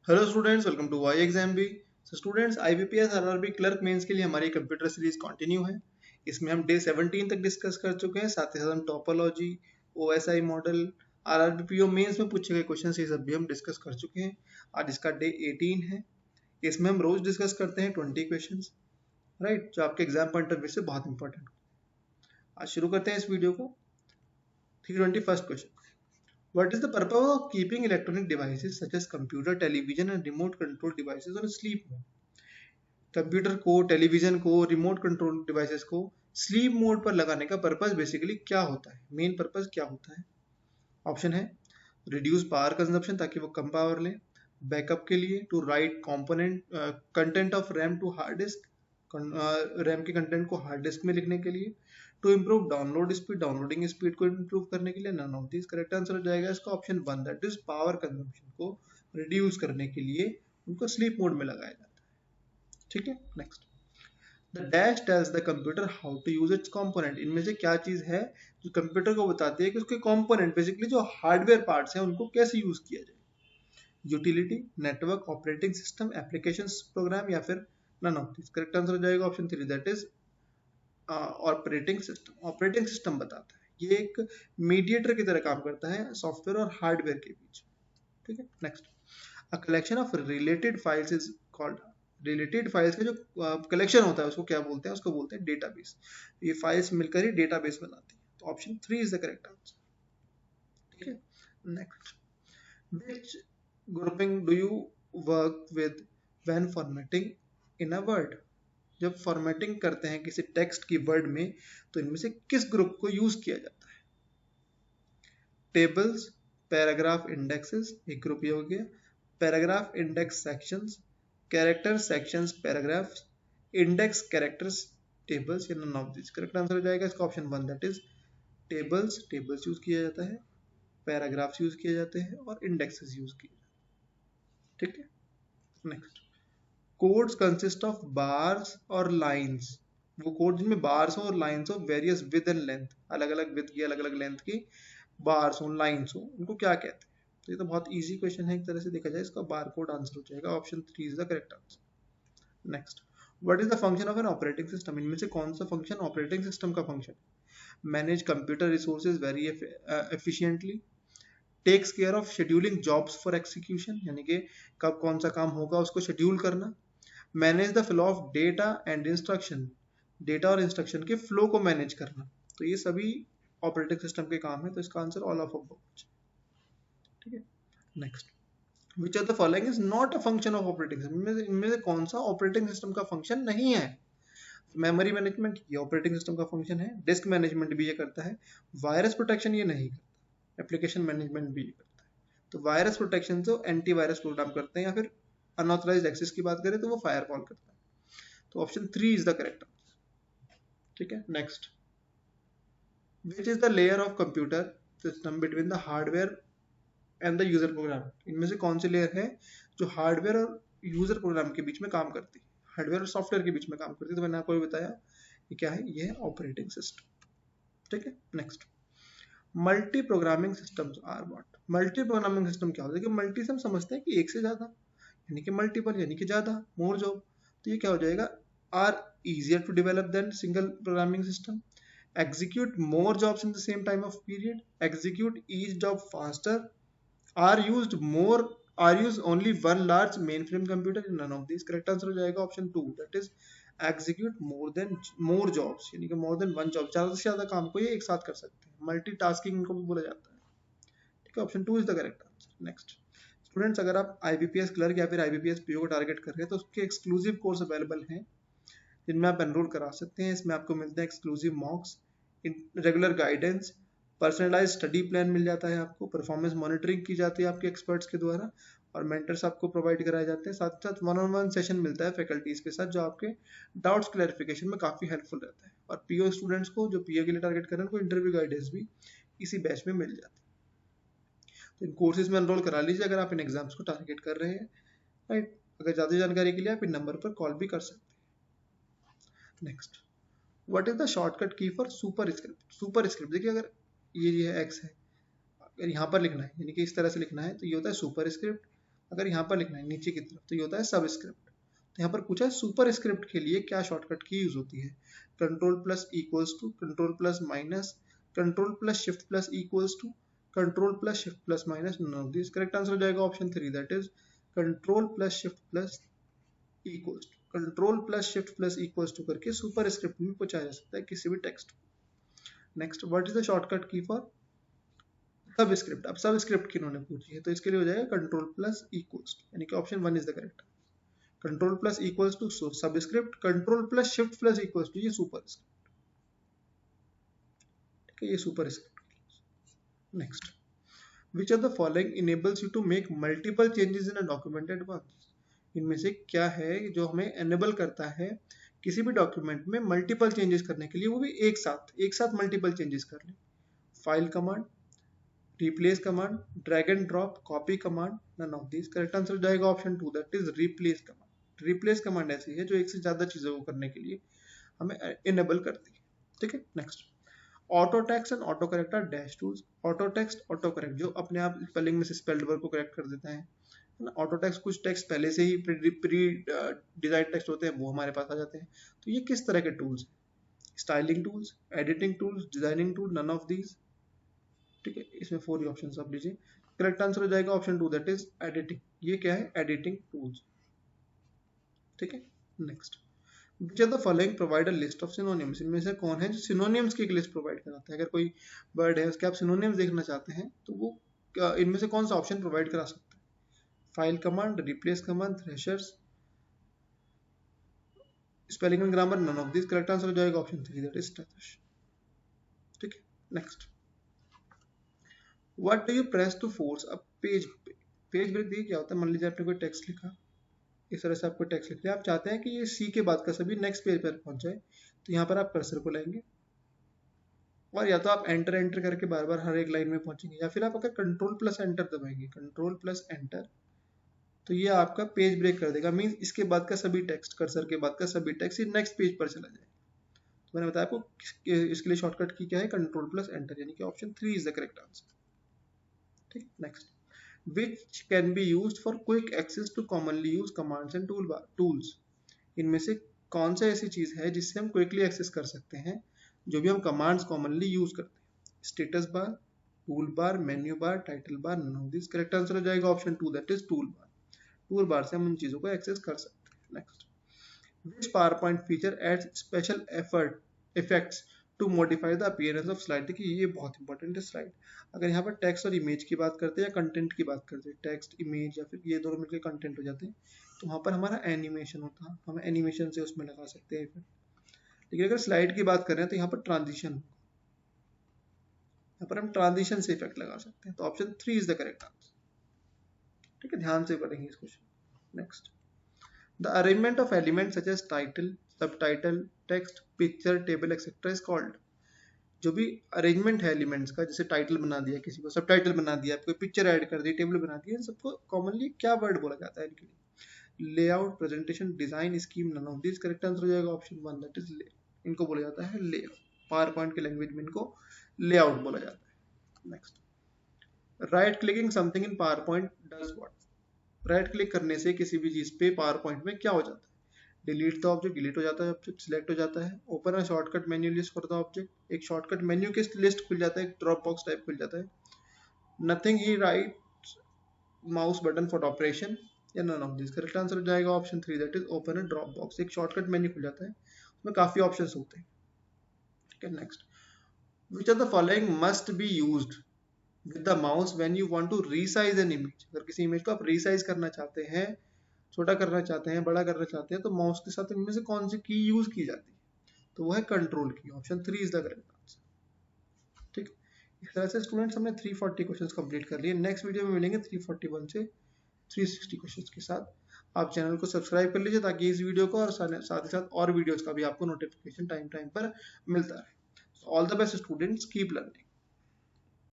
Hello students, welcome to Y exam B. Students, IBPS RRB clerk mains के लिए हमारी computer series continue है। इसमें हम डे 17 तक डिस्कस कर चुके हैं। साथ ही साथ हम topology, OSI model, RRB PO mains में पूछे गए क्वेश्चन ये सब भी हम डिस्कस कर चुके हैं। आज इसका डे 18 है। इसमें हम रोज डिस्कस करते हैं 20 क्वेश्चन, राइट, जो आपके एग्जाम पॉइंट ऑफ व्यू से बहुत इंपॉर्टेंट। आज शुरू करते हैं इस वीडियो को। 321 question. What is the purpose of keeping electronic devices such as computer, television and remote control devices on sleep mode? Computer को, टेलीविजन को, रिमोट कंट्रोल डिवाइसेस को स्लीप मोड पर लगाने का पर्पस बेसिकली क्या होता है, मेन पर्पस क्या होता है? ऑप्शन है रिड्यूस पावर कंजप्शन, ताकि वो कम पावर लें, बैकअप के लिए, to write component content of RAM to hard disk, RAM के कंटेंट को हार्ड डिस्क में लिखने के लिए, to improve download speed, downloading speed को इम्प्रूव करने के लिए। None of this. Correct answer हो जाएगा इसका option 1, that is power consumption को रिड्यूस करने के लिए उनको स्लीप मोड में लगाया जाता है। ठीक है, next. The dash tells the computer how to use its component. इनमें से क्या चीज है जो कंप्यूटर को बताती है कि उसके कंपोनेंट, बेसिकली जो हार्डवेयर पार्ट्स हैं, उनको कैसे यूज किया जाए? Utility, network, operating system, applications program, या फिर none of this. Correct answer हो जाएगा option 3, that is operating system. Operating system बताता है, ये एक मीडिएटर की तरह काम करता है सॉफ्टवेयर और हार्डवेयर के बीच। ठीक है, next. A collection of related files is called. Related files का जो कलेक्शन होता है उसको क्या बोलते हैं? उसको बोलते हैं डेटाबेस। ये फाइल्स मिलकर ही डेटाबेस बनाती है। तो option 3 is the correct answer. ठीक है, next. Which grouping do you work with when formatting in a word? जब फॉर्मेटिंग करते हैं किसी टेक्स्ट की वर्ड में, तो इनमें से किस ग्रुप को यूज किया जाता है? टेबल्स, पैराग्राफ इंडेक्सेस, एक ग्रुप ये हो गया, paragraph index sections, character sections paragraphs, index characters tables, या none of this. Correct answer हो जाएगा इसका option 1, that is tables. Tables use किया जाता है, पैराग्राफ्स यूज किए जाते हैं और इंडेक्सेस यूज किए जाते हैं। ठीक है, next. Codes consist of bars और लाइंस। वो कोड जिनमें बार्स हो और लाइंस हो, वेरियस विद एंड लेंथ, अलग अलग विद की, अलग अलग लेंथ की बार्स हो, लाइंस हो, उनको क्या कहते हैं? तो ये तो बहुत इजी क्वेश्चन है एक तरह से देखा जाए। इसका बार कोड आंसर हो जाएगा option 3 is the correct answer. Next. What is the function of an operating system? इनमें से कौन सा फंक्शन ऑपरेटिंग सिस्टम का function? Manage computer resources very efficiently, takes care of scheduling jobs for execution, यानी कि कब कौन सा काम होगा उसको शेड्यूल करना, manage the flow of data and instruction, data और इंस्ट्रक्शन के फ्लो को मैनेज करना। तो ये सभी ऑपरेटिंग सिस्टम के काम है, तो इसका आंसर ऑल ऑफ अबव। ठीक है, next. Which of the following is not a function of operating system? इनमें से कौन सा ऑपरेटिंग सिस्टम का फंक्शन नहीं है? मेमोरी मैनेजमेंट ये ऑपरेटिंग सिस्टम का फंक्शन है, डिस्क मैनेजमेंट भी ये करता है, वायरस प्रोटेक्शन ये नहीं करता, एप्लीकेशन मैनेजमेंट भी ये करता है। तो वायरस प्रोटेक्शन तो एंटीवायरस प्रोग्राम करते हैं, या फिर अनऑथराइज्ड एक्सेस की बात करें तो वो फायरवॉल करता है। तो option 3 is the correct answer. ठीक है, next. Which is the layer of computer system between the hardware and the user program? इनमें से कौन सी लेयर है जो हार्डवेयर और यूजर प्रोग्राम के बीच में काम करती है, हार्डवेयर और सॉफ्टवेयर के बीच में काम करती है? तो मैंने आपको बताया ये क्या है, ये है ऑपरेटिंग सिस्टम। ठीक है, next. Multi programming systems are what? Multi programming system क्या होता है? कि मल्टी से हम समझते हैं कि एक से ज्यादा, यानी कि मल्टीपल, यानी कि ज्यादा, मोर जॉब। तो ये क्या हो जाएगा? Are easier to develop than single programming system, execute more jobs in the same time of period, execute each job faster, are used only one large mainframe computer? None of these. Correct answer हो जाएगा option 2, that is execute more jobs, यानी कि more than one job, ज्यादा से ज्यादा काम को ये एक साथ कर सकते हैं, मल्टीटास्किंग इनको भी बोला जाता है। ठीक है, option 2 is the correct answer. Next. Students, अगर आप आईबीपीएस क्लर्क या फिर आईबीपीएस पीओ को टारगेट कर रहे हैं तो उसके एक्सक्लूसिव कोर्स अवेलेबल हैं जिनमें आप एनरोल करा सकते हैं। इसमें आपको मिलते हैं exclusive mocks, regular guidance, personalise study plan मिल जाता है आपको, परफॉर्मेंस मॉनिटरिंग की जाती है आपके एक्सपर्ट्स के द्वारा, और मेंटर्स आपको प्रोवाइड कराए जाते हैं। साथ साथ वन ऑन वन सेशन मिलता है फैकल्टीज के साथ, जो आपके डाउट्स क्लैरिफिकेशन में काफ़ी हेल्पफुल रहता है। और पीओ स्टूडेंट्स को जो पीओ के लिए टारगेट कर रहे हैं उनको इंटरव्यू गाइडेंस भी इसी बैच में मिल जाती है। तो इन कोर्सेज में एनरोल करा लीजिए अगर आप इन एग्जाम्स को टारगेट कर रहे हैं, राइट। अगर ज़्यादा जानकारी के लिए आप इन नंबर पर कॉल भी कर सकते हैं। Next. What is the shortcut key for superscript? Superscript देखिए, अगर ये है एक्स है, अगर यहाँ पर लिखना है, यानी कि इस तरह से लिखना है, तो ये होता है सुपर स्क्रिप्ट। अगर यहाँ पर लिखना है नीचे की तरफ तो ये होता है सबस्क्रिप्ट। तो यहाँ पर पूछा है सुपर स्क्रिप्ट के लिए क्या शॉर्टकट की यूज होती है, control plus equals to, control plus minus, control plus shift plus equals to, control plus shift plus minus, none of this. Correct answer हो जाएगा option 3, that is control plus shift plus equals to. Control plus shift plus equals to करके superscript में पूछा जा सकता है किसी भी text. Next, what is the shortcut key for subscript. अब सब स्क्रिप्ट की इन्होंने पूछी है तो इसके लिए हो जाएगा कंट्रोल प्लस इक्वल्स टू, यानी कि option 1 is the correct. Control plus equals to subscript, control plus shift plus equals to ये सुपर स्क्रिप्ट। ठीक है, ये superscript. Next, which of the following enables you to make multiple changes in a document at once. इनमें से क्या है जो हमें एनेबल करता है किसी भी डॉक्यूमेंट में मल्टीपल चेंजेस करने के लिए, वो भी एक साथ मल्टीपल चेंजेस कर ले। File command, replace command, drag and drop, copy command, none of this. Correct answer हो जाएगा option 2, that is replace command. Replace command ऐसी है जो एक से ज्यादा चीजों को करने के लिए हमें इनेबल करती है। ठीक है, next, auto text and auto correct are dash tools. Auto text, auto correct जो अपने आप स्पेलिंग में से स्पेल्ड वर्ड को करेक्ट कर देता है ना। ऑटो टेक्स्ट कुछ टेक्स्ट पहले से ही प्री डिजाइन टेक्स्ट होते हैं वो हमारे पास आ जाते हैं। तो ये किस तरह के टूल्स हैं, styling tools, editing tools, designing tool, none of these. ठीक है, इसमें 4 ही ऑप्शन आप लीजिए। करेक्ट आंसर हो जाएगा ऑप्शन 2, दैट इज एडिटिंग। ये क्या है, एडिटिंग टूल्स। ठीक है, next, which of the following provide a list of synonyms। इनमें से कौन है जो सिनोनिम्स की एक लिस्ट प्रोवाइड कराता है। अगर कोई वर्ड है उसके आप सिनोनिम्स देखना चाहते हैं तो वो इनमें से कौन सा ऑप्शन प्रोवाइड करा सकता है, file command, replace command, thesaurus, spelling and grammar, none of this. Correct answer हो जाएगा ऑप्शन 3, दैट इज स्टैटस। ठीक है, next, what do you press to force a page break. Page break देखिए क्या होता है, मान लीजिए आपने कोई टेक्स्ट लिखा, इस तरह से आपको टेक्स्ट लिख लिया, आप चाहते हैं कि ये सी के बाद का सभी नेक्स्ट पेज पर पहुंच जाए, तो यहाँ पर आप कर्सर को लाएंगे और या तो आप एंटर करके बार बार हर एक लाइन में पहुंचेंगे, या फिर आप अगर कंट्रोल प्लस एंटर दबाएंगे, कंट्रोल प्लस एंटर, तो ये आपका पेज ब्रेक कर देगा। मींस इसके बाद का सभी टेक्स्ट, कर्सर के बाद का सभी टेक्स्ट ये नेक्स्ट पेज पर चला जाएगा। तो मैंने बताया आपको इसके लिए शॉर्टकट की क्या है, कंट्रोल प्लस एंटर, यानी कि option 3 is the correct answer. ठीक, next, which can be used for quick access to commonly used commands and tools। इनमें से कौन सा ऐसी चीज है जिससे हम क्विकली एक्सेस कर सकते हैं जो भी हम कमांड्स कॉमनली यूज करते हैं, status bar, tool bar, menu bar, title bar, none of this. Correct answer हो जाएगा option 2, that is tool bar. Tool bar से हम उन चीजों को एक्सेस कर सकते हैं। Next, which PowerPoint feature adds special effects to modify the appearance of slide। देखिए ये बहुत इंपॉर्टेंट है स्लाइड। अगर यहाँ पर टेक्स्ट और इमेज की बात करते हैं या कंटेंट की बात करते हैं, टेक्स्ट, इमेज या फिर ये दोनों मिलकर कंटेंट हो जाते हैं, तो वहाँ पर हमारा एनिमेशन होता है, हम एनिमेशन से उसमें लगा सकते हैं इफेक्ट। लेकिन अगर स्लाइड की बात कर रहे हैं तो यहाँ पर ट्रांजिशन, यहाँ पर हम ट्रांजिशन से इफेक्ट लगा सकते हैं। तो option 3 is the correct answer. ठीक है, ध्यान से पढ़ेंगे इस question. Next, the arrangement of elements such as title, subtitle, text, picture, table, etc. is called। जो भी अरेंजमेंट है एलिमेंट्स का, जैसे टाइटल बना दिया किसी को, सबटाइटल बना दिया, कोई पिक्चर ऐड कर दी, टेबल बना दी, इन सबको कॉमनली क्या वर्ड बोला जाता है इनके लिए, layout, presentation, design, scheme, none of this. Correct answer हो जाएगा ऑप्शन 1, दैट इज ले। इनको बोला जाता है लेआउट। पावर पॉइंट के लैंग्वेज में इनको लेआउट बोला जाता है। Next, right clicking something in power point does what. Right click करने से किसी भी चीज पे पावर पॉइंट में क्या हो जाता है, डिलीट द ऑब्जेक्ट, डिलीट हो जाता है, ऑब्जेक्ट सिलेक्ट हो जाता है, open a shortcut menu list for the object, एक शॉर्टकट मेन्यू की लिस्ट खुल जाता है, एक ड्रॉप बॉक्स टाइप खुल जाता है, नथिंग ही right mouse button for operation, या none of this. Correct answer हो जाएगा option 3, that is open a drop box. एक शॉर्टकट मेन्यू खुल जाता है, उसमें काफी ऑप्शंस होते हैं। ठीक है, next, which of the following must be used with the mouse when you want to resize an image। अगर किसी इमेज को आप रीसाइज करना चाहते हैं, छोटा करना चाहते हैं, बड़ा करना चाहते हैं, तो माउस के साथ इनमें से कौन सी की यूज की जाती है, तो वो है कंट्रोल की। Option 3 is the correct answer. ठीक, इस तरह से स्टूडेंट्स हमने 340 क्वेश्चंस कंप्लीट कर लिए। नेक्स्ट वीडियो में मिलेंगे 341 से 360 क्वेश्चंस के साथ। आप चैनल को सब्सक्राइब कर लीजिए ताकि इस वीडियो को और साथ ही साथ और वीडियोस का भी आपको नोटिफिकेशन टाइम टाइम पर मिलता रहे। All the best students, keep learning.